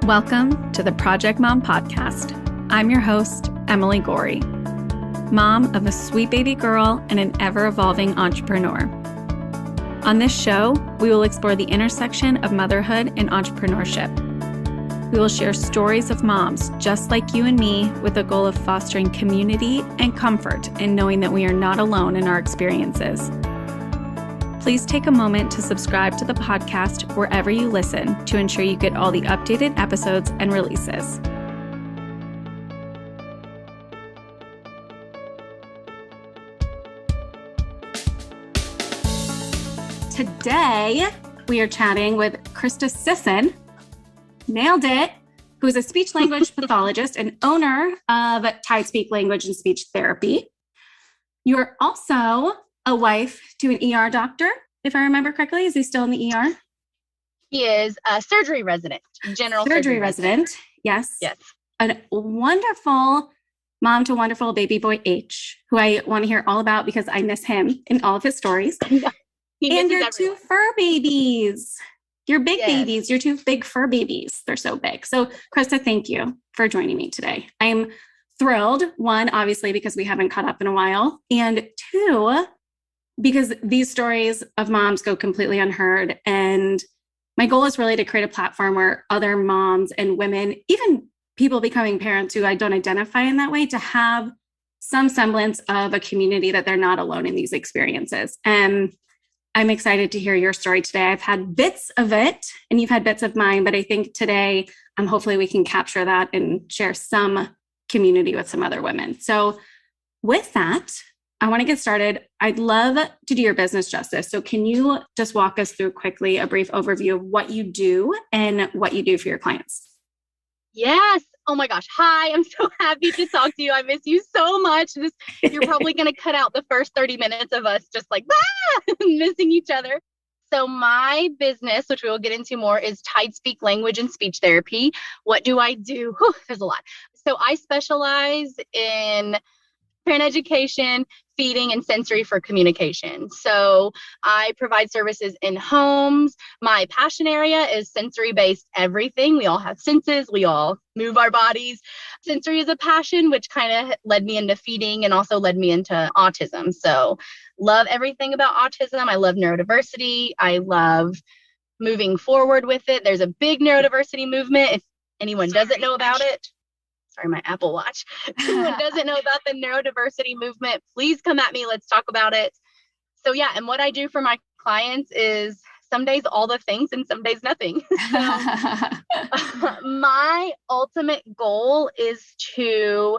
Welcome to the Project Mom Podcast. I'm your host, Emily Gorey, mom of a sweet baby girl and an ever-evolving entrepreneur. On this show, we will explore the intersection of motherhood and entrepreneurship. We will share stories of moms just like you and me with the goal of fostering community and comfort in knowing that we are not alone in our experiences. Please take a moment to subscribe to the podcast wherever you listen to ensure you get all the updated episodes and releases. Today, we are chatting with Christa Sisson, nailed it, who's a speech language pathologist and owner of TideSpeak Language and Speech Therapy. You're also a wife to an ER doctor, if I remember correctly. Is he still in the ER? He is a surgery resident, general surgery resident. Yes. Yes. A wonderful mom to wonderful baby boy H, who I want to hear all about because I miss him in all of his stories. And your two fur babies. Your big babies, your two big fur babies. They're so big. So, Christa, thank you for joining me today. I am thrilled, one, obviously, because we haven't caught up in a while, and two, because these stories of moms go completely unheard. And my goal is really to create a platform where other moms and women, even people becoming parents who I don't identify in that way, to have some semblance of a community that they're not alone in these experiences. And I'm excited to hear your story today. I've had bits of it and you've had bits of mine, but I think today, hopefully we can capture that and share some community with some other women. So with that, I want to get started. I'd love to do your business justice. So can you just walk us through quickly a brief overview of what you do and what you do for your clients? Yes. Oh my gosh. Hi. I'm so happy to talk to you. I miss you so much. You're probably going to cut out the first 30 minutes of us just like missing each other. So my business, which we will get into more, is TideSpeak Language and Speech Therapy. What do I do? Whew, there's a lot. So I specialize in parent education, feeding, and sensory for communication. So I provide services in homes. My passion area is sensory-based everything. We all have senses. We all move our bodies. Sensory is a passion, which kind of led me into feeding and also led me into autism. So love everything about autism. I love neurodiversity. I love moving forward with it. There's a big neurodiversity movement. If anyone doesn't know about it, sorry, my Apple Watch. If anyone doesn't know about the neurodiversity movement, please come at me. Let's talk about it. So yeah, and what I do for my clients is some days all the things and some days nothing. So, my ultimate goal is to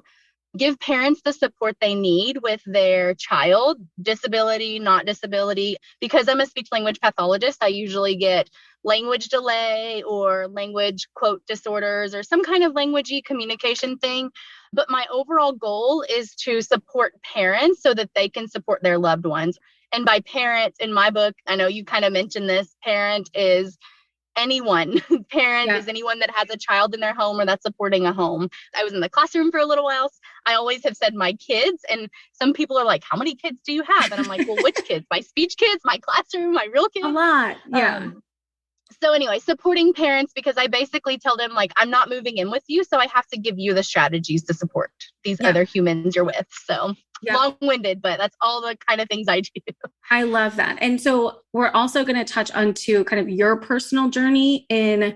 give parents the support they need with their child, disability, not disability. Because I'm a speech language pathologist, I usually get language delay or language quote disorders or some kind of languagey communication thing. But my overall goal is to support parents so that they can support their loved ones. And by parents, in my book, I know you kind of mentioned this, parent is anyone. Parent is anyone that has a child in their home or that's supporting a home. I was in the classroom for a little while. I always have said my kids, and some people are like, how many kids do you have? And I'm like, well, which kids? My speech kids, my classroom, my real kids? A lot. Yeah. So anyway, supporting parents, because I basically tell them, like, I'm not moving in with you, so I have to give you the strategies to support these other humans you're with. So long-winded, but that's all the kind of things I do. I love that. And so we're also going to touch on to kind of your personal journey in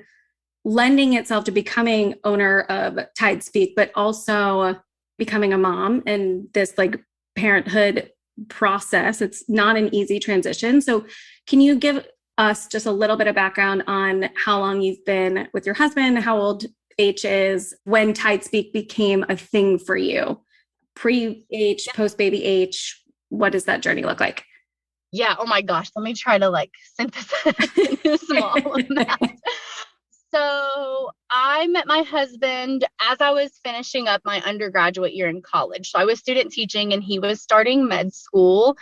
lending itself to becoming owner of TideSpeak, but also becoming a mom and this like parenthood process. It's not an easy transition. So can you give us just a little bit of background on how long you've been with your husband, how old H is, when TideSpeak became a thing for you? Pre-H, post-baby H, what does that journey look like? Yeah. Oh my gosh. Let me try to like synthesize into small amount. So I met my husband as I was finishing up my undergraduate year in college. So I was student teaching and he was starting med school.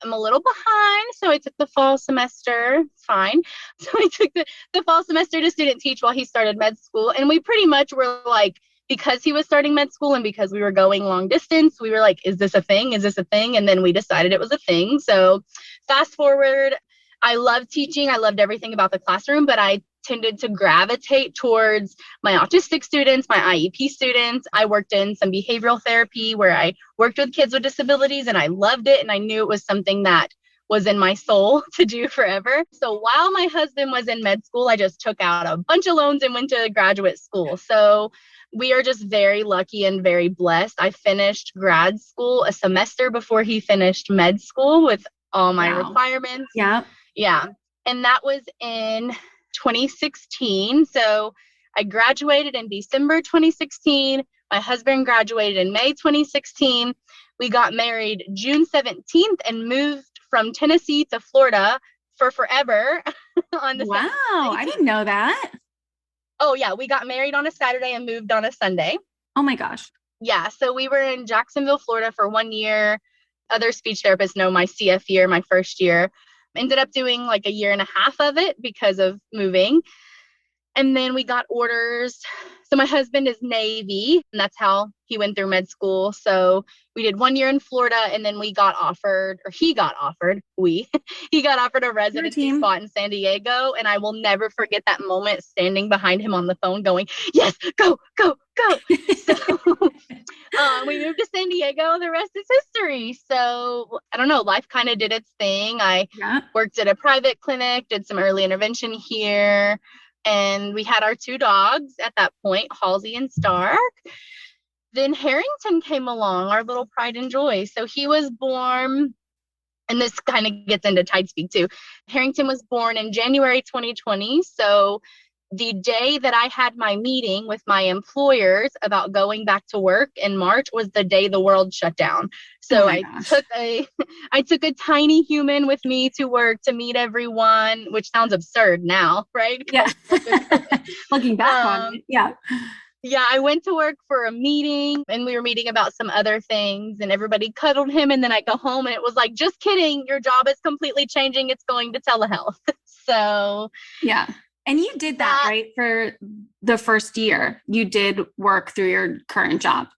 I'm a little behind, so I took the fall semester. It's fine. So I took the fall semester to student teach while he started med school. And we pretty much were like, because he was starting med school and because we were going long distance, we were like, is this a thing? Is this a thing? And then we decided it was a thing. So fast forward, I loved teaching. I loved everything about the classroom, but I tended to gravitate towards my autistic students, my IEP students. I worked in some behavioral therapy where I worked with kids with disabilities, and I loved it. And I knew it was something that was in my soul to do forever. So while my husband was in med school, I just took out a bunch of loans and went to graduate school. So we are just very lucky and very blessed. I finished grad school a semester before he finished med school with all my requirements. Yeah. Yeah. And that was in 2016. So I graduated in December 2016. My husband graduated in May 2016. We got married June 17th and moved from Tennessee to Florida for forever. On the wow. I didn't know that. Oh, yeah. We got married on a Saturday and moved on a Sunday. Oh, my gosh. Yeah. So we were in Jacksonville, Florida for 1 year. Other speech therapists know my CF year, my first year. Ended up doing like a year and a half of it because of moving. And then we got orders. So my husband is Navy, and that's how he went through med school. So we did 1 year in Florida, and then he got offered a residency spot in San Diego. And I will never forget that moment standing behind him on the phone going, yes, go, go, go. So we moved to San Diego. The rest is history. So I don't know, life kind of did its thing. I worked at a private clinic, did some early intervention here. And we had our 2 dogs at that point, Halsey and Stark. Then Harrington came along, our little pride and joy. So he was born, and this kind of gets into tide speak too. Harrington was born in January 2020. So the day that I had my meeting with my employers about going back to work in March was the day the world shut down. So I took a tiny human with me to work to meet everyone, which sounds absurd now, right? Yeah. Looking back on it. Yeah. Yeah, I went to work for a meeting, and we were meeting about some other things, and everybody cuddled him. And then I go home and it was like, just kidding. Your job is completely changing. It's going to telehealth. So yeah. And you did that, right? For the first year, you did work through your current job.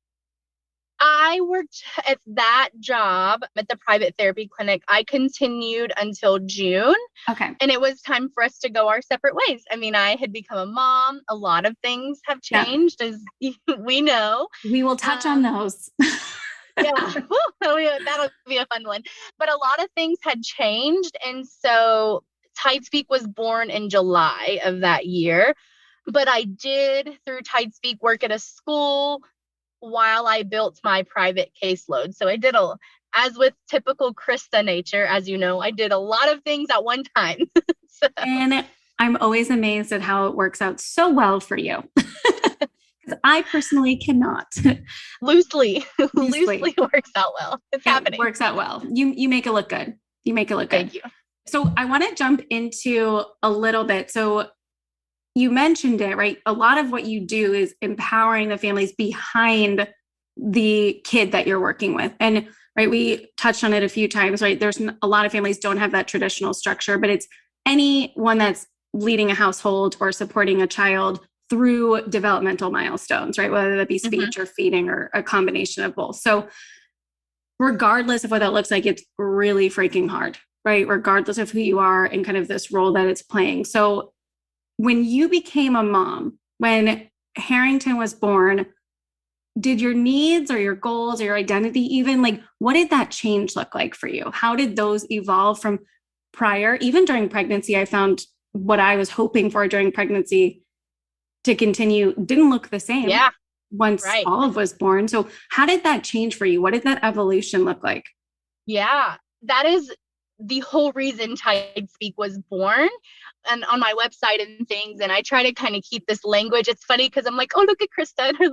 I worked at that job at the private therapy clinic. I continued until June. Okay. And it was time for us to go our separate ways. I mean, I had become a mom. A lot of things have changed, as we know. We will touch on those. Yeah, that'll be a fun one. But a lot of things had changed. And so TideSpeak was born in July of that year. But I did, through TideSpeak, work at a school while I built my private caseload. So I did as with typical Christa nature, as you know, I did a lot of things at one time. So. And I'm always amazed at how it works out so well for you. Because I personally cannot. Loosely works out well. It's happening. It works out well. You make it look good. You make it look good. Thank you. So I want to jump into a little bit. So you mentioned it, right? A lot of what you do is empowering the families behind the kid that you're working with. And right, we touched on it a few times, right? There's a lot of families don't have that traditional structure, but it's anyone that's leading a household or supporting a child through developmental milestones, right? Whether that be speech or feeding or a combination of both. So regardless of what that looks like, it's really freaking hard, right? Regardless of who you are and kind of this role that it's playing. So when you became a mom, when Harrington was born, did your needs or your goals or your identity even, like, what did that change look like for you? How did those evolve from prior? Even during pregnancy, I found what I was hoping for during pregnancy to continue didn't look the same once Olive was born. So how did that change for you? What did that evolution look like? Yeah, that is the whole reason TideSpeak was born, and on my website and things. And I try to kind of keep this language. It's funny because I'm like, oh, look at Christa and her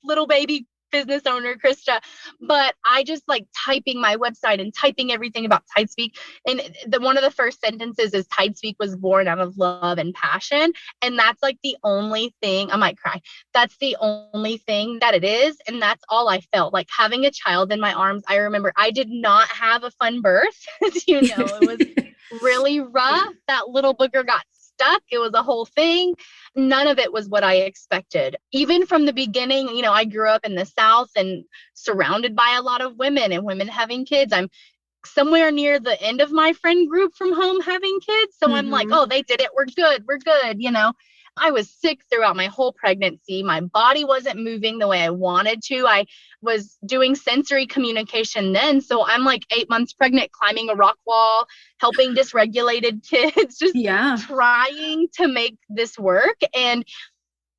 little baby business owner, Christa. But I just like typing my website and typing everything about TideSpeak. And one of the first sentences is TideSpeak was born out of love and passion. And that's like the only thing, I might cry. That's the only thing that it is. And that's all I felt like having a child in my arms. I remember I did not have a fun birth. As you know, it was really rough. That little booger got stuck. It was a whole thing. None of it was what I expected. Even from the beginning, I grew up in the South and surrounded by a lot of women and women having kids. I'm somewhere near the end of my friend group from home having kids. So I'm like, oh, they did it. We're good. We're good. You know, I was sick throughout my whole pregnancy. My body wasn't moving the way I wanted to. I was doing sensory communication then. So I'm like 8 months pregnant, climbing a rock wall, helping dysregulated kids, just trying to make this work. And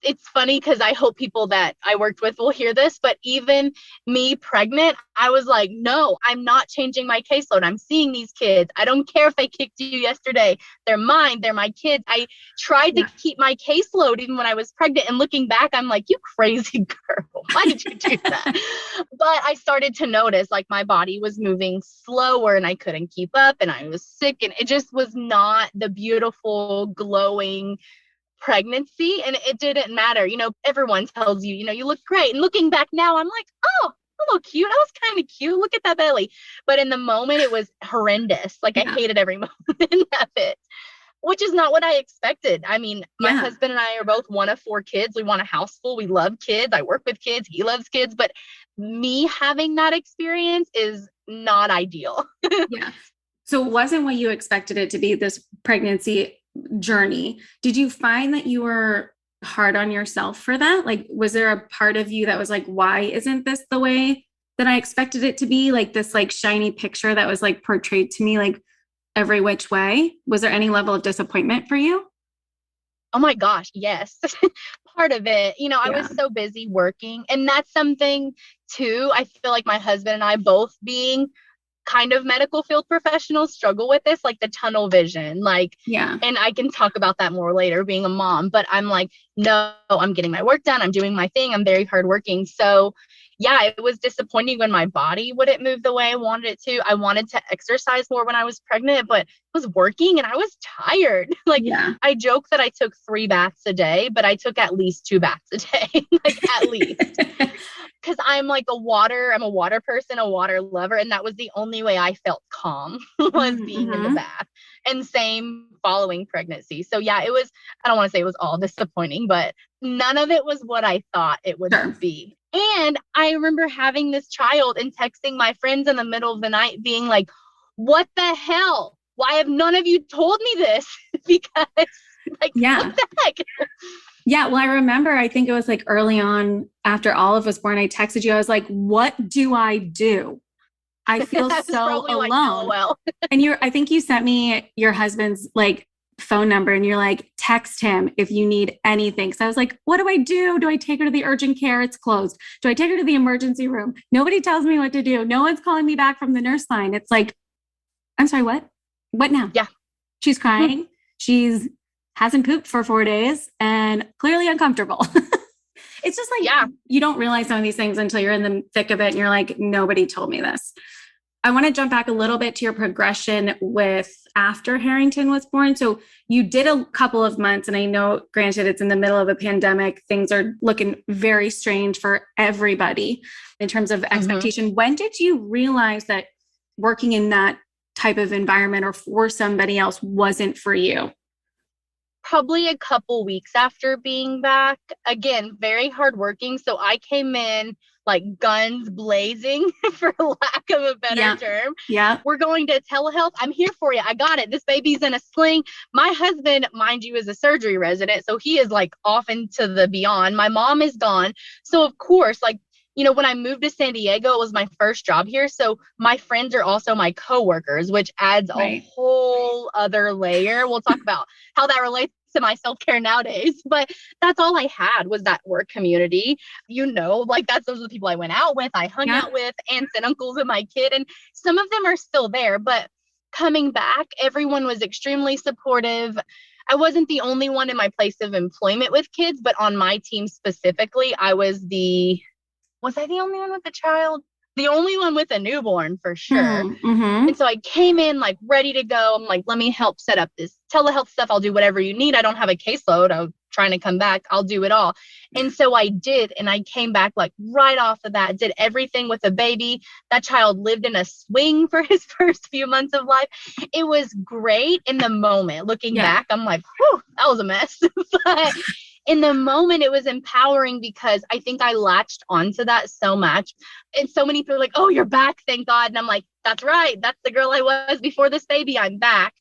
it's funny because I hope people that I worked with will hear this, but even me pregnant, I was like, no, I'm not changing my caseload. I'm seeing these kids. I don't care if they kicked you yesterday. They're mine. They're my kids. I tried to keep my caseload even when I was pregnant. And looking back, I'm like, you crazy girl. Why did you do that? But I started to notice like my body was moving slower and I couldn't keep up and I was sick. And it just was not the beautiful, glowing pregnancy. And it didn't matter. You know, everyone tells you, you know, you look great. And looking back now, I'm like, oh, I look cute. I was kind of cute. Look at that belly. But in the moment, it was horrendous. Like I hated every moment of it, which is not what I expected. I mean, my husband and I are both one of 4 kids. We want a house full. We love kids. I work with kids. He loves kids. But me having that experience is not ideal. So it wasn't what you expected it to be, this pregnancy journey. Did you find that you were hard on yourself for that? Like, was there a part of you that was like, why isn't this the way that I expected it to be? Like this like shiny picture that was like portrayed to me like every which way. Was there any level of disappointment for you? Oh my gosh, yes. Part of it, you know, I was so busy working, and that's something too. I feel like my husband and I both being kind of medical field professionals struggle with this, like the tunnel vision, like, and I can talk about that more later being a mom, but I'm like, no, I'm getting my work done. I'm doing my thing. I'm very hardworking. So yeah, it was disappointing when my body wouldn't move the way I wanted it to. I wanted to exercise more when I was pregnant, but it was working and I was tired. Like I joke that I took 3 baths a day, but I took at least 2 baths a day, like at least. Because I'm like I'm a water person, a water lover. And that was the only way I felt calm was being in the bath. And same following pregnancy. So yeah, it was, I don't want to say it was all disappointing, but none of it was what I thought it would be. And I remember having this child and texting my friends in the middle of the night being like, what the hell? Why have none of you told me this? Because like, what the heck? Yeah. Well, I remember, I think it was like early on after Olive was born, I texted you. I was like, what do I do? I feel so alone. Like, And I think you sent me your husband's like phone number and you're like, text him if you need anything. So I was like, what do I do? Do I take her to the urgent care? It's closed. Do I take her to the emergency room? Nobody tells me what to do. No one's calling me back from the nurse line. It's like, I'm sorry, what? What now? Yeah. She's crying. She's hasn't pooped for 4 days and clearly uncomfortable. It's just like, you don't realize some of these things until you're in the thick of it and you're like, nobody told me this. I want to jump back a little bit to your progression with after Harrington was born. So you did a couple of months, and I know, granted, it's in the middle of a pandemic. Things are looking very strange for everybody in terms of expectation. When did you realize that working in that type of environment or for somebody else wasn't for you? Probably a couple weeks after being back. Again, very hardworking. So I came in like guns blazing, for lack of a better term. We're going to telehealth. I'm here for you. I got it. This baby's in a sling. My husband, mind you, is a surgery resident. So he is like off into the beyond. My mom is gone. So of course, like, you know, when I moved to San Diego, it was my first job here. So my friends are also my coworkers, which adds a whole other layer. We'll talk about how that relates to my self-care nowadays. But that's all I had was that work community. You know, like those are the people I went out with, I hung out with, aunts and uncles of my kid. And some of them are still there. But coming back, everyone was extremely supportive. I wasn't the only one in my place of employment with kids, but on my team specifically, was I the only one with a child? The only one with a newborn for sure. And so I came in like ready to go. I'm like, let me help set up this telehealth stuff. I'll do whatever you need. I don't have a caseload. I'm trying to come back. I'll do it all. And so I did. And I came back like right off of that, did everything with a baby. That child lived in a swing for his first few months of life. It was great in the moment. Looking back, I'm like, whew, that was a mess. But in the moment, it was empowering because I think I latched onto that so much. And so many people are like, oh, you're back, thank God. And I'm like, That's right. That's the girl I was before this baby. I'm back.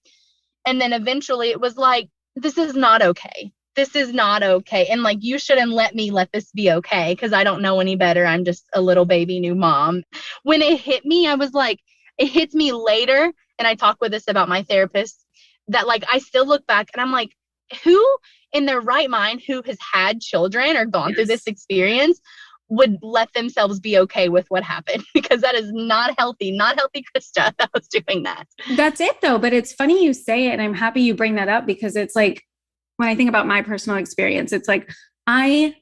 And then eventually it was like, this is not okay. This is not okay. And like, you shouldn't let me let this be okay because I don't know any better. I'm just a little baby new mom. When it hit me, I was like, it hits me later. And I talk with this about my therapist that like, I still look back and I'm like, who in their right mind who has had children or gone through this experience would let themselves be okay with what happened? Because that is not healthy, Christa, that was doing that. That's it though. But it's funny you say it. And I'm happy you bring that up because it's like, when I think about my personal experience, it's like, I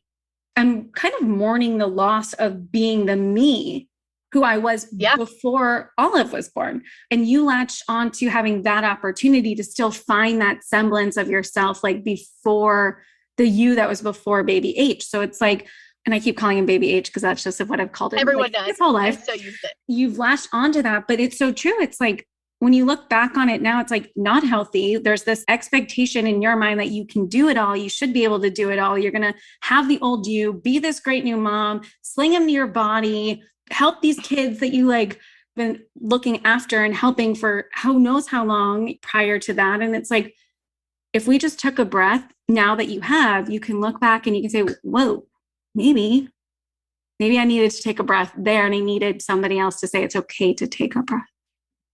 am kind of mourning the loss of being the me who I was before Olive was born. And you latched onto having that opportunity to still find that semblance of yourself, like before the you that was before baby H. So it's like, and I keep calling him baby H because that's just what I've called it. Everyone like, does. His whole life. So used it. You've latched onto that, but it's so true. It's like, when you look back on it now, it's like not healthy. There's this expectation in your mind that you can do it all. You should be able to do it all. You're going to have the old you, be this great new mom, sling them to your body, help these kids that you like been looking after and helping for who knows how long prior to that. And it's like, if we just took a breath now that you have, you can look back and you can say, whoa, maybe I needed to take a breath there. And I needed somebody else to say, it's okay to take a breath.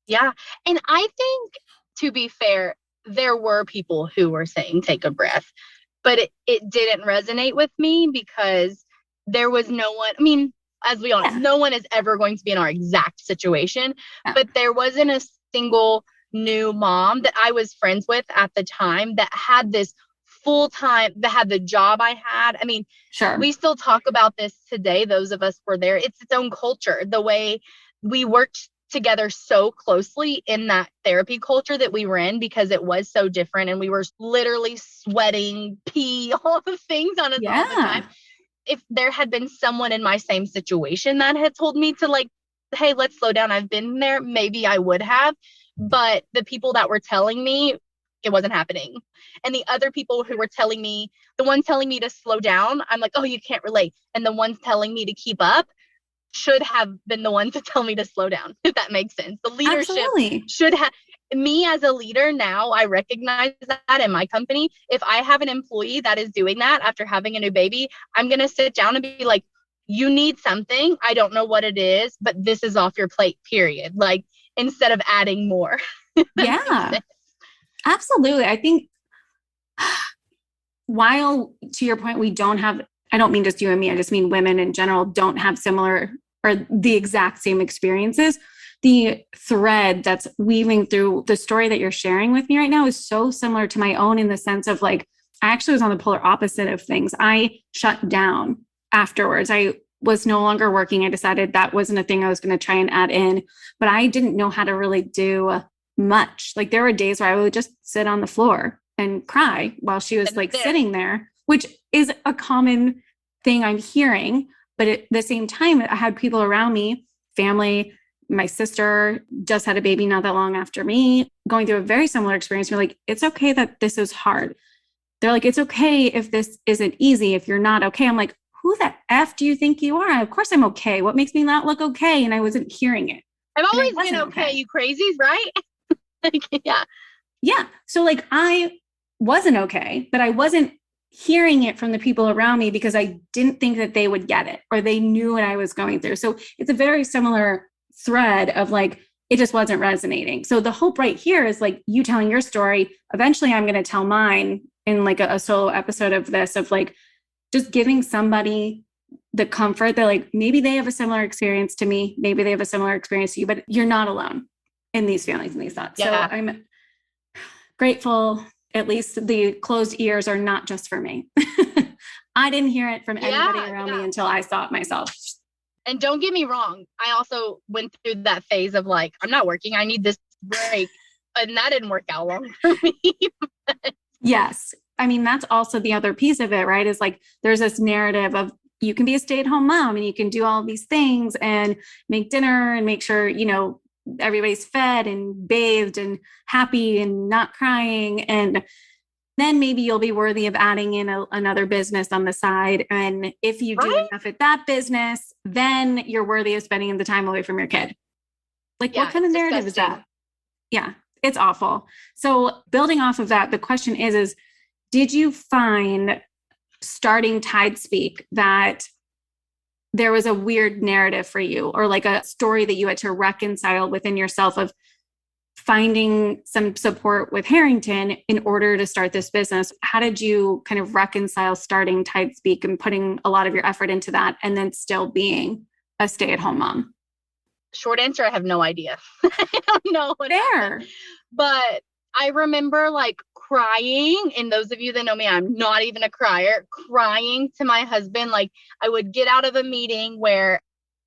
Yeah. And I think, to be fair, there were people who were saying, take a breath, but it didn't resonate with me because there was no one. I mean, as we all know, no one is ever going to be in our exact situation, but there wasn't a single new mom that I was friends with at the time that had this full-time, that had the job I had. I mean, we still talk about this today. Those of us were there. It's its own culture, the way we worked together so closely in that therapy culture that we were in, because it was so different and we were literally sweating, pee, all the things on us all the time. If there had been someone in my same situation that had told me to like, hey, let's slow down, I've been there, maybe I would have. But the people that were telling me, it wasn't happening. And the other people who were telling me, the one telling me to slow down, I'm like, oh, you can't relate. And the ones telling me to keep up should have been the ones to tell me to slow down, if that makes sense. The leadership should have, me as a leader now, I recognize that in my company. If I have an employee that is doing that after having a new baby, I'm going to sit down and be like, you need something. I don't know what it is, but this is off your plate, period. Like, instead of adding more. Yeah, absolutely. I think while, to your point, we don't have, I don't mean just you and me, I just mean women in general don't have similar or the exact same experiences. The thread that's weaving through the story that you're sharing with me right now is so similar to my own, in the sense of like, I actually was on the polar opposite of things. I shut down afterwards. I was no longer working. I decided that wasn't a thing I was going to try and add in, but I didn't know how to really do much. Like, there were days where I would just sit on the floor and cry while she was like sitting there, which is a common thing I'm hearing. But at the same time, I had people around me, family, my sister just had a baby not that long after me, going through a very similar experience. We're like, it's okay that this is hard. They're like, it's okay if this isn't easy, if you're not okay. I'm like, who the F do you think you are? Of course I'm okay. What makes me not look okay? And I wasn't hearing it. I've always been okay, you crazies, right? Yeah. So like, I wasn't okay, but I wasn't hearing it from the people around me because I didn't think that they would get it or they knew what I was going through. So it's a very similar thread of like, it just wasn't resonating. So the hope right here is like you telling your story. Eventually I'm going to tell mine in like a solo episode of this, of like just giving somebody the comfort that like, maybe they have a similar experience to me. Maybe they have a similar experience to you, but you're not alone in these feelings and these thoughts. Yeah. So I'm grateful. At least the closed ears are not just for me. I didn't hear it from anybody around me until I saw it myself. And don't get me wrong, I also went through that phase of like, I'm not working, I need this break. And that didn't work out long for me. Yes. I mean, that's also the other piece of it, right? Is like, there's this narrative of you can be a stay-at-home mom and you can do all these things and make dinner and make sure, you know, everybody's fed and bathed and happy and not crying. And then maybe you'll be worthy of adding in another business on the side. And if you do enough at that business, then you're worthy of spending the time away from your kid. Like, what kind of narrative is that? Yeah, it's awful. So building off of that, the question is, did you find starting Tide Speak that there was a weird narrative for you, or like a story that you had to reconcile within yourself of finding some support with Harrington in order to start this business? How did you kind of reconcile starting Tide Speak and putting a lot of your effort into that and then still being a stay-at-home mom? Short answer, I have no idea. I don't know what happened. But I remember like crying, and those of you that know me, I'm not even a crier, crying to my husband. Like, I would get out of a meeting where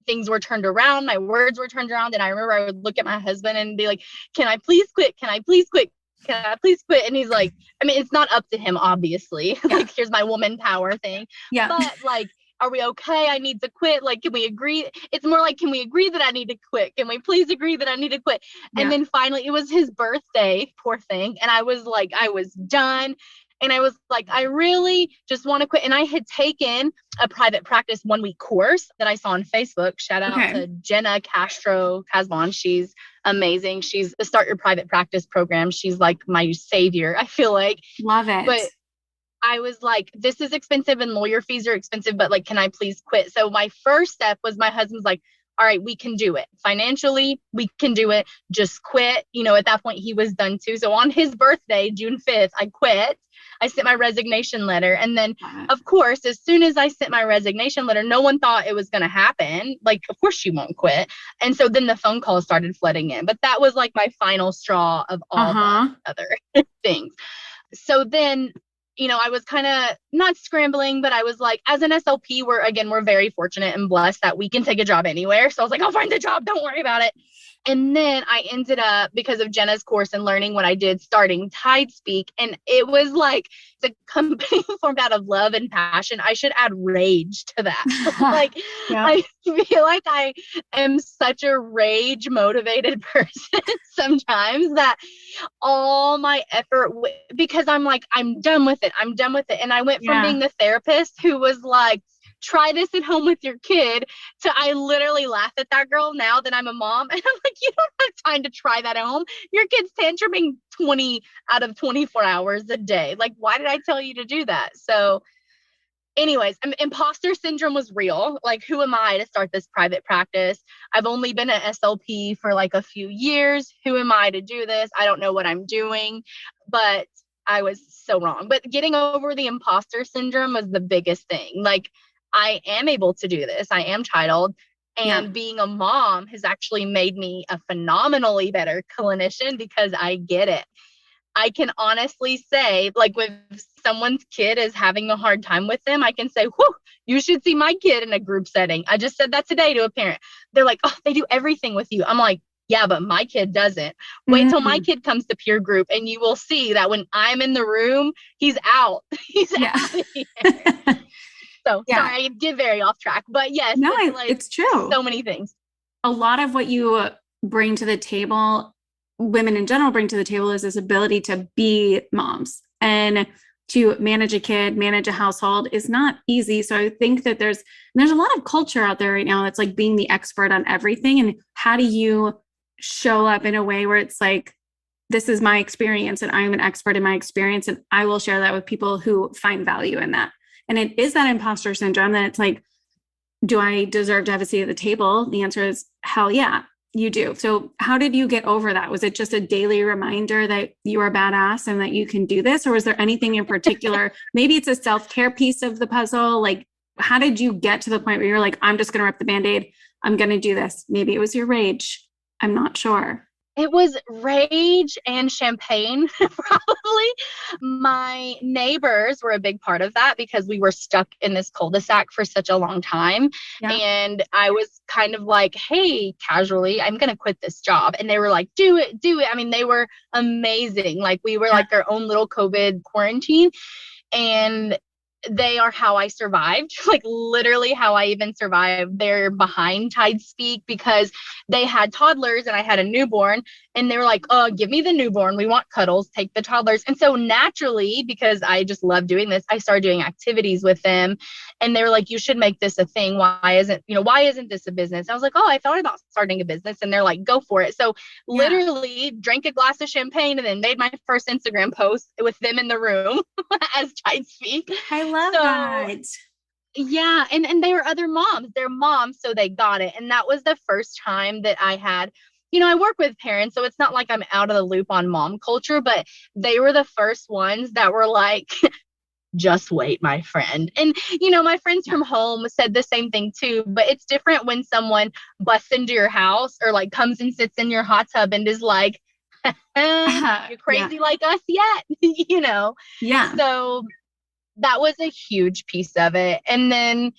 things were turned around, my words were turned around, and I remember I would look at my husband and be like, can I please quit? Can I please quit? Can I please quit? And he's like, I mean, it's not up to him, obviously. Like, here's my woman power thing. Yeah. But like, are we okay? I need to quit. Like, can we agree? It's more like, can we agree that I need to quit? Can we please agree that I need to quit? Yeah. And then finally, it was his birthday, poor thing. And I was like, I was done. And I was like, I really just want to quit. And I had taken a private practice 1-week course that I saw on Facebook. Shout out to Jenna Castro Casbon. She's amazing. She's the Start Your Private Practice program. She's like my savior, I feel like. Love it. But I was like, this is expensive and lawyer fees are expensive, but like, can I please quit? So my first step was, my husband's like, all right, we can do it. Financially, we can do it. Just quit. You know, at that point he was done too. So on his birthday, June 5th, I quit. I sent my resignation letter. And then of course, as soon as I sent my resignation letter, no one thought it was going to happen. Like, of course you won't quit. And so then the phone calls started flooding in, but that was like my final straw of all the other things. So then, you know, I was kind of not scrambling, but I was like, as an SLP, we're very fortunate and blessed that we can take a job anywhere. So I was like, I'll find the job. Don't worry about it. And then I ended up, because of Jenna's course and learning what I did, starting Tide Speak. And it was like the company formed out of love and passion. I should add rage to that. Like, I feel like I am such a rage motivated person sometimes that all my effort, because I'm like, I'm done with it. I'm done with it. And I went from being the therapist who was like, try this at home with your kid, to I literally laugh at that girl now that I'm a mom. And I'm like, you don't have time to try that at home. Your kid's tantruming 20 out of 24 hours a day. Like, why did I tell you to do that? So anyways, imposter syndrome was real. Like, who am I to start this private practice? I've only been an SLP for like a few years. Who am I to do this? I don't know what I'm doing, but I was so wrong. But getting over the imposter syndrome was the biggest thing. Like, I am able to do this. I am titled. And being a mom has actually made me a phenomenally better clinician because I get it. I can honestly say, like, when someone's kid is having a hard time with them, I can say, whew, you should see my kid in a group setting. I just said that today to a parent. They're like, oh, they do everything with you. I'm like, yeah, but my kid doesn't. Wait till my kid comes to peer group and you will see that when I'm in the room, he's out. He's out of here. So sorry, I get very off track, but yes, no, it's true. So many things. A lot of what you bring to the table, women in general bring to the table, is this ability to be moms, and to manage a kid, manage a household is not easy. So I think that there's a lot of culture out there right now that's like being the expert on everything. And how do you show up in a way where it's like, this is my experience and I'm an expert in my experience, and I will share that with people who find value in that. And it is that imposter syndrome that it's like, do I deserve to have a seat at the table? The answer is hell yeah, you do. So how did you get over that? Was it just a daily reminder that you are a badass and that you can do this? Or was there anything in particular? Maybe it's a self-care piece of the puzzle. Like, how did you get to the point where you're like, I'm just going to rip the Band-Aid. I'm going to do this. Maybe it was your rage. I'm not sure. It was rage and champagne, probably. My neighbors were a big part of that because we were stuck in this cul-de-sac for such a long time. Yeah. And I was kind of like, hey, casually, I'm going to quit this job. And they were like, do it, do it. I mean, they were amazing. Like, we were like their own little COVID quarantine. And they are how I survived, like literally how I even survived. They're behind Tide Speak because they had toddlers and I had a newborn, and they were like, oh, give me the newborn. We want cuddles, take the toddlers. And so naturally, because I just love doing this, I started doing activities with them, and they were like, you should make this a thing. Why isn't this a business? I was like, oh, I thought about starting a business, and they're like, go for it. So literally drank a glass of champagne and then made my first Instagram post with them in the room as Tide Speak. I love that. Yeah. And they were other moms. They're moms, so they got it. And that was the first time that I had, I work with parents, so it's not like I'm out of the loop on mom culture, but they were the first ones that were like, just wait, my friend. And, my friends from home said the same thing too, but it's different when someone busts into your house or like comes and sits in your hot tub and is like, you're crazy like us yet, Yeah. So that was a huge piece of it. And then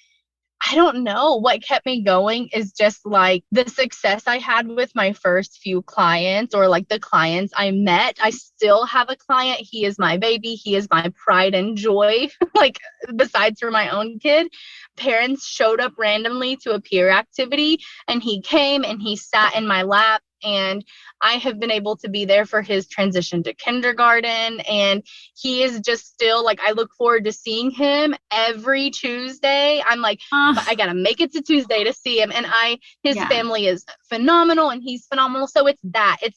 I don't know what kept me going is just like the success I had with my first few clients, or like the clients I met. I still have a client. He is my baby. He is my pride and joy. Like besides for my own kid, parents showed up randomly to a peer activity, and he came and he sat in my lap. And I have been able to be there for his transition to kindergarten. And he is just still like, I look forward to seeing him every Tuesday. I'm like, I got to make it to Tuesday to see him. And his family is phenomenal and he's phenomenal. So it's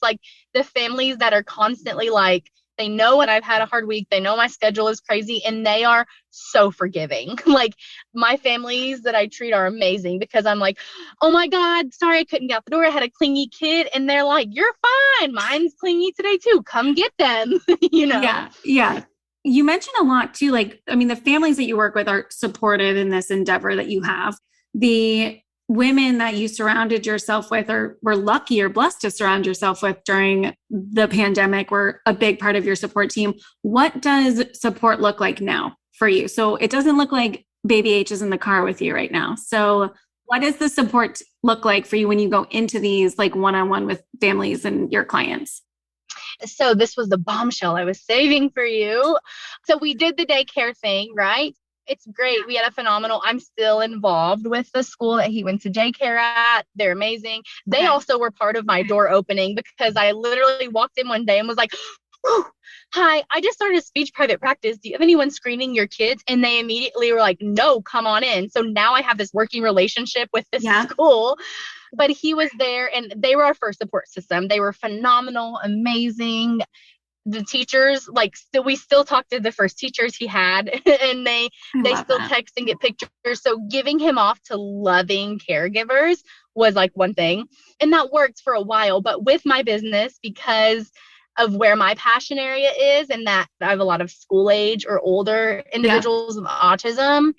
like the families that are constantly like, they know when I've had a hard week, they know my schedule is crazy, and they are so forgiving. Like my families that I treat are amazing because I'm like, oh my God, sorry, I couldn't get out the door. I had a clingy kid. And they're like, you're fine. Mine's clingy today too. Come get them, Yeah. Yeah. You mentioned a lot too. Like, I mean, the families that you work with are supportive in this endeavor that you have. The women that you surrounded yourself with or were lucky or blessed to surround yourself with during the pandemic were a big part of your support team. What does support look like now for you? So it doesn't look like baby H is in the car with you right now. So what does the support look like for you when you go into these like one-on-one with families and your clients? So this was the bombshell I was saving for you. So we did the daycare thing, right? It's great. We had a phenomenal, I'm still involved with the school that he went to daycare at. They're amazing. They also were part of my door opening because I literally walked in one day and was like, hi, I just started a speech private practice. Do you have anyone screening your kids? And they immediately were like, no, come on in. So now I have this working relationship with this school. But he was there and they were our first support system. They were phenomenal, amazing. The teachers, we still talk to the first teachers he had, and they still text and get pictures. So giving him off to loving caregivers was like one thing. And that worked for a while. But with my business, because of where my passion area is, and that I have a lot of school age or older individuals with autism,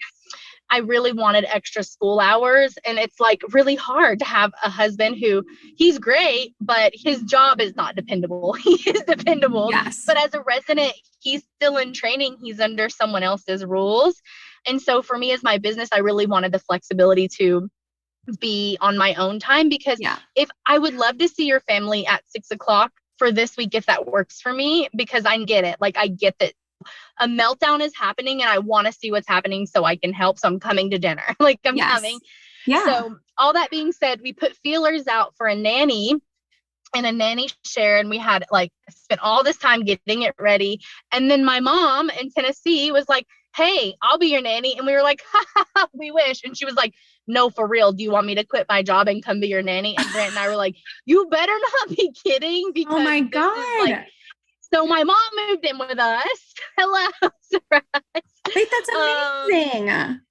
I really wanted extra school hours. And it's like really hard to have a husband who he's great, but his job is not dependable. He is dependable. Yes. But as a resident, he's still in training. He's under someone else's rules. And so for me as my business, I really wanted the flexibility to be on my own time because if I would love to see your family at 6:00 for this week, if that works for me, because I get it. Like I get that a meltdown is happening and I want to see what's happening so I can help. So I'm coming to dinner. Like I'm coming. Yeah. So all that being said, we put feelers out for a nanny and a nanny share. And we had spent all this time getting it ready. And then my mom in Tennessee was like, hey, I'll be your nanny. And we were like, we wish. And she was like, no, for real. Do you want me to quit my job and come be your nanny? And Grant and I were like, you better not be kidding. Because oh my God. So my mom moved in with us. Hello, surprise. Wait, that's amazing.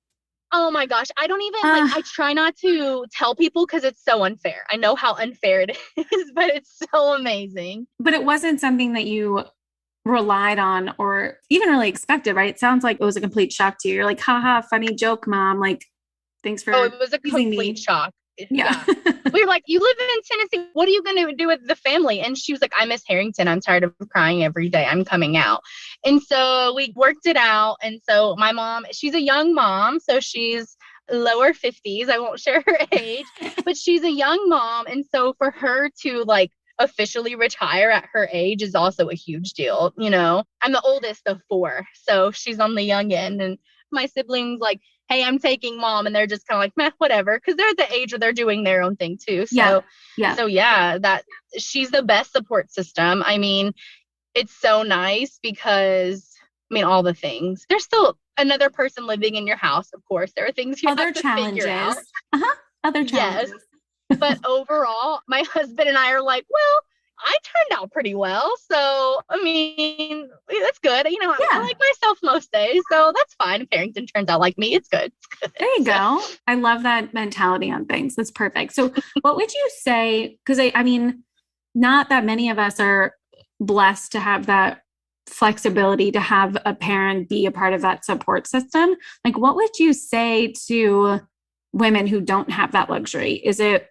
Oh my gosh. I don't even I try not to tell people because it's so unfair. I know how unfair it is, but it's so amazing. But it wasn't something that you relied on or even really expected, right? It sounds like it was a complete shock to you. You're like, haha, funny joke, mom. Like, thanks for it was a complete shock. Yeah. We were like, you live in Tennessee. What are you going to do with the family? And she was like, I miss Harrington. I'm tired of crying every day. I'm coming out. And so we worked it out. And so my mom, she's a young mom. So she's lower 50s. I won't share her age, but she's a young mom. And so for her to officially retire at her age is also a huge deal. I'm the oldest of 4. So she's on the young end. And my siblings like, hey, I'm taking mom. And they're just kind of like, meh, whatever. Cause they're at the age where they're doing their own thing too. So, that she's the best support system. I mean, it's so nice because all the things, there's still another person living in your house. Of course, there are things you have to figure out. Other challenges. Yes. But overall, my husband and I are like, well, I turned out pretty well. So, that's good. I like myself most days. So that's fine. If Harrington turns out like me, it's good. There you go. I love that mentality on things. That's perfect. So what would you say? Because not that many of us are blessed to have that flexibility to have a parent be a part of that support system. Like, what would you say to women who don't have that luxury? Is it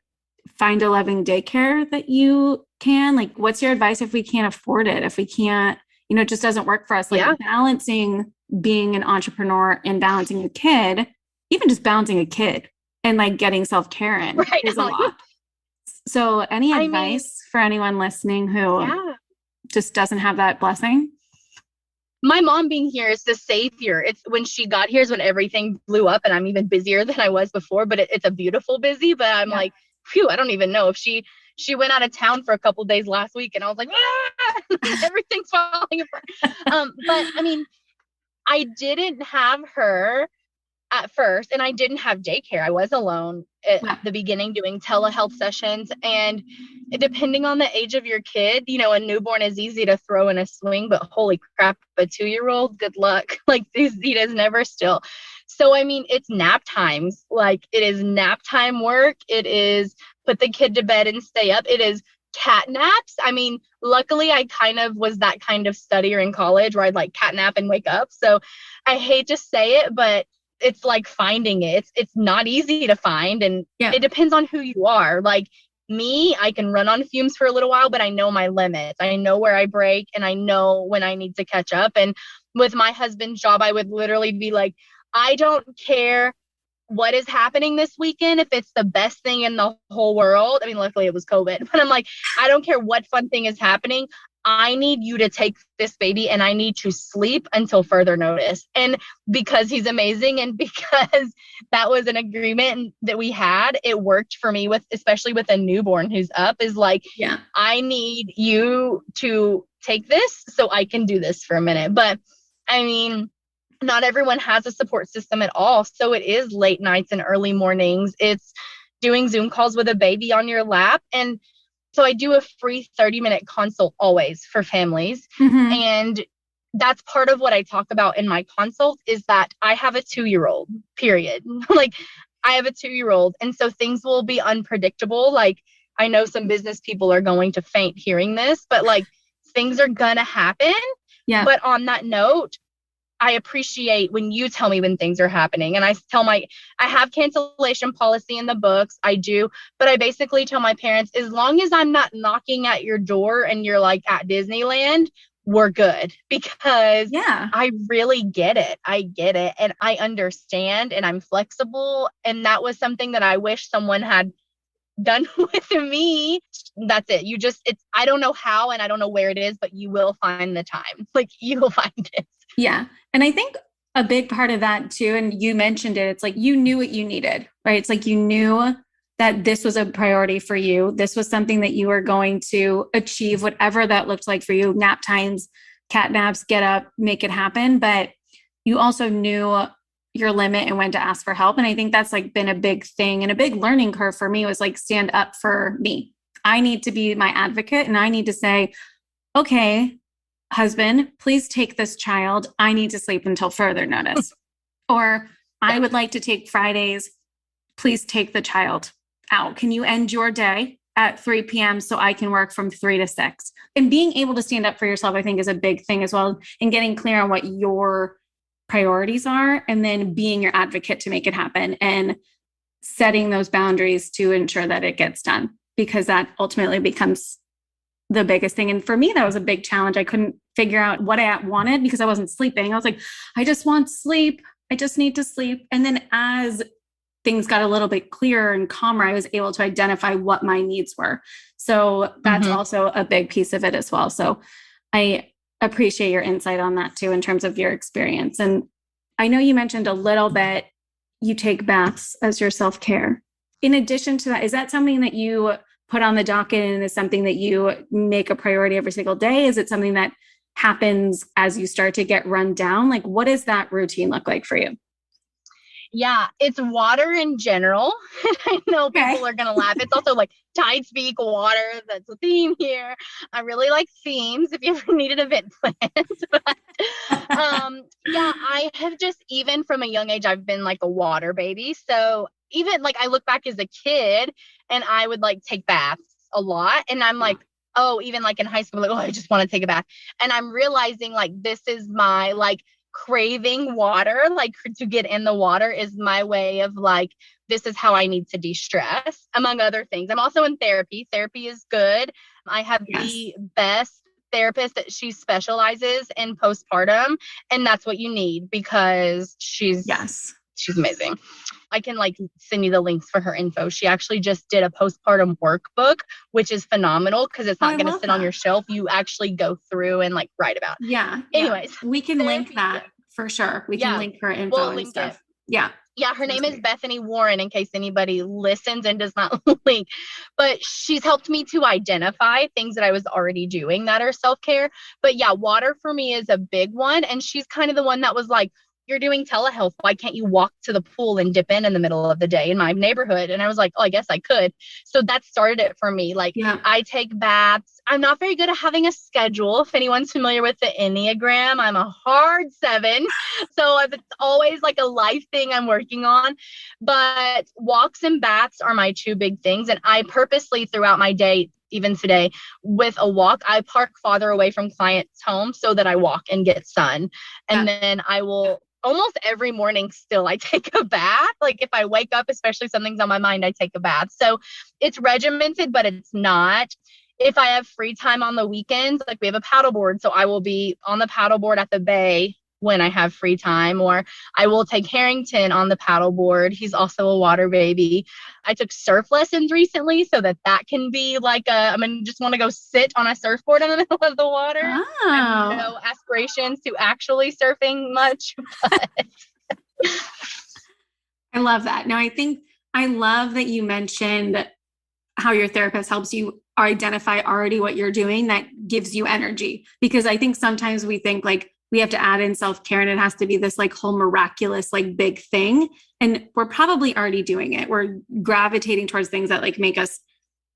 find a loving daycare that you can? Like, what's your advice if we can't afford it? If we can't, it just doesn't work for us. Like balancing being an entrepreneur and balancing a kid, even just balancing a kid and like getting self-care in is a lot. So any advice for anyone listening who just doesn't have that blessing? My mom being here is the savior. It's when she got here is when everything blew up and I'm even busier than I was before, but it's a beautiful busy, but I'm like, phew, I don't even know if she went out of town for a couple of days last week and I was like, everything's falling apart. But I didn't have her at first and I didn't have daycare. I was alone at the beginning doing telehealth sessions, and depending on the age of your kid, a newborn is easy to throw in a swing, but holy crap, a 2-year-old, good luck. Like he does never still. So, it's nap times. Like it is nap time work. It is put the kid to bed and stay up. It is cat naps. Luckily I kind of was that kind of studier in college where I'd like cat nap and wake up. So I hate to say it, but it's like finding it. It's not easy to find. And it depends on who you are. Like me, I can run on fumes for a little while, but I know my limits. I know where I break and I know when I need to catch up. And with my husband's job, I would literally be like, I don't care what is happening this weekend, if it's the best thing in the whole world. Luckily it was COVID, but I'm like, I don't care what fun thing is happening. I need you to take this baby and I need to sleep until further notice. And because he's amazing and because that was an agreement that we had, it worked for me especially with a newborn who's up, is like, I need you to take this so I can do this for a minute. But not everyone has a support system at all. So it is late nights and early mornings. It's doing Zoom calls with a baby on your lap. And so I do a free 30-minute consult always for families. Mm-hmm. And that's part of what I talk about in my consult is that I have a 2-year-old, period. Like I have a 2-year-old. And so things will be unpredictable. Like I know some business people are going to faint hearing this, but like things are going to happen. Yeah. But on that note, I appreciate when you tell me when things are happening. And I have cancellation policy in the books. I do. But I basically tell my parents, as long as I'm not knocking at your door and you're like at Disneyland, we're good. Because I really get it. I get it. And I understand and I'm flexible. And that was something that I wish someone had done with me. That's it. I don't know how and I don't know where it is, but you will find the time. Like you will find it. Yeah. And I think a big part of that too, and you mentioned it, it's like you knew what you needed, right? It's like you knew that this was a priority for you. This was something that you were going to achieve, whatever that looked like for you. Nap times, cat naps, get up, make it happen. But you also knew your limit and when to ask for help. And I think that's like been a big thing and a big learning curve for me was like stand up for me. I need to be my advocate and I need to say, okay, husband, please take this child. I need to sleep until further notice. Or I would like to take Fridays. Please take the child out. Can you end your day at 3 p.m. so I can work from 3 to 6? And being able to stand up for yourself, I think is a big thing as well. And getting clear on what your priorities are and then being your advocate to make it happen and setting those boundaries to ensure that it gets done, because that ultimately becomes the biggest thing. And for me, that was a big challenge. I couldn't figure out what I wanted because I wasn't sleeping. I was like, I just want sleep. I just need to sleep. And then as things got a little bit clearer and calmer, I was able to identify what my needs were. So that's also a big piece of it as well. So I appreciate your insight on that too, in terms of your experience. And I know you mentioned a little bit, you take baths as your self-care. In addition to that, is that something that you put on the docket and is something that you make a priority every single day? Is it something that happens as you start to get run down? Like, what does that routine look like for you? Yeah, it's water in general. I know people are going to laugh. It's also like tide speak water. That's a theme here. I really like themes if you ever need an event planned. But, yeah, I have just, even from a young age, I've been like a water baby. So even like I look back as a kid and I would like take baths a lot. And I'm like, oh, even like in high school, like, oh, I just want to take a bath. And I'm realizing like this is my like craving water, like to get in the water is my way of like, this is how I need to de-stress, among other things. I'm also in therapy. Therapy is good. I have the best therapist that she specializes in postpartum. And that's what you need because she's amazing. I can like send you the links for her info. She actually just did a postpartum workbook, which is phenomenal because it's not going to sit on your shelf. You actually go through and like write about. Anyways, we can link that for sure. We can link her info and stuff. Yeah, her name is Bethany Warren, in case anybody listens and does not link. But she's helped me to identify things that I was already doing that are self-care. But yeah, water for me is a big one. And she's kind of the one that was like, you're doing telehealth. Why can't you walk to the pool and dip in the middle of the day in my neighborhood? And I was like, oh, I guess I could. So that started it for me. Like I take baths. I'm not very good at having a schedule. If anyone's familiar with the Enneagram, I'm a hard 7. So it's always like a life thing I'm working on. But walks and baths are my 2 big things. And I purposely throughout my day, even today, with a walk, I park farther away from clients' homes so that I walk and get sun. And then I will almost every morning still I take a bath. Like if I wake up, especially something's on my mind, I take a bath. So it's regimented, but it's not. If I have free time on the weekends, like we have a paddleboard, so I will be on the paddleboard at the bay when I have free time, or I will take Harrington on the paddleboard. He's also a water baby. I took surf lessons recently so that can be like just want to go sit on a surfboard in the middle of the water. I have no aspirations to actually surfing much. But I love that. Now, I love that you mentioned how your therapist helps you identify already what you're doing that gives you energy. Because I think sometimes we think like, we have to add in self-care and it has to be this like whole miraculous, like big thing. And we're probably already doing it. We're gravitating towards things that like make us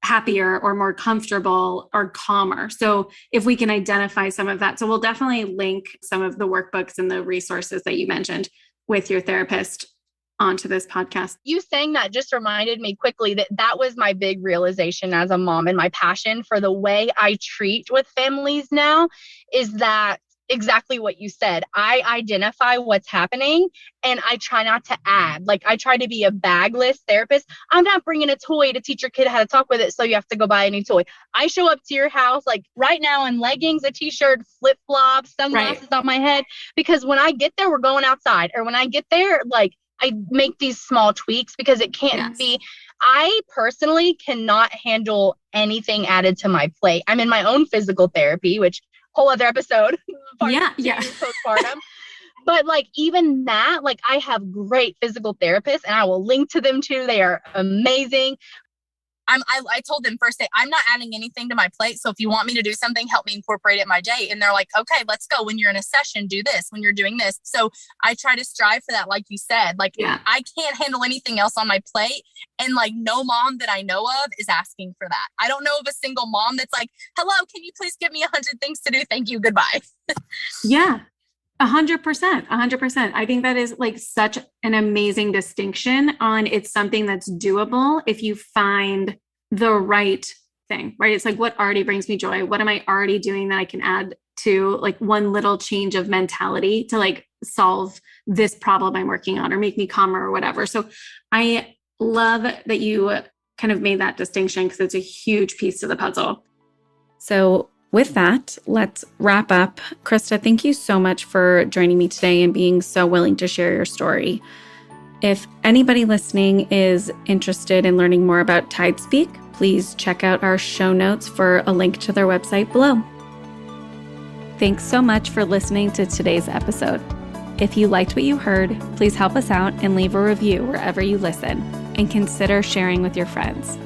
happier or more comfortable or calmer. So if we can identify some of that, so we'll definitely link some of the workbooks and the resources that you mentioned with your therapist onto this podcast. You saying that just reminded me quickly that was my big realization as a mom, and my passion for the way I treat with families now is that exactly what you said. I identify what's happening and I try not to add. Like I try to be a bagless therapist. I'm not bringing a toy to teach your kid how to talk with it, so you have to go buy a new toy. I show up to your house like right now in leggings, a t-shirt, flip-flops, sunglasses on my head, because when I get there, we're going outside. Or when I get there, like I make these small tweaks because it can't be. I personally cannot handle anything added to my plate. I'm in my own physical therapy, which whole other episode. Postpartum. But like even that, like I have great physical therapists and I will link to them too. They are amazing. I told them first day, I'm not adding anything to my plate. So if you want me to do something, help me incorporate it in my day. And they're like, okay, let's go. When you're in a session, do this. When you're doing this. So I try to strive for that. Like you said, like I can't handle anything else on my plate. And like no mom that I know of is asking for that. I don't know of a single mom that's like, hello, can you please give me 100 things to do? Thank you. Goodbye. 100%. 100%. I think that is like such an amazing distinction on it's something that's doable if you find the right thing, right? It's like, what already brings me joy? What am I already doing that I can add to like one little change of mentality to like solve this problem I'm working on or make me calmer or whatever. So I love that you kind of made that distinction because it's a huge piece of the puzzle. So with that, let's wrap up. Christa, thank you so much for joining me today and being so willing to share your story. If anybody listening is interested in learning more about TideSpeak, please check out our show notes for a link to their website below. Thanks so much for listening to today's episode. If you liked what you heard, please help us out and leave a review wherever you listen, and consider sharing with your friends.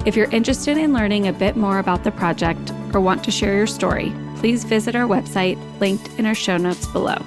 If you're interested in learning a bit more about the project or want to share your story, please visit our website linked in our show notes below.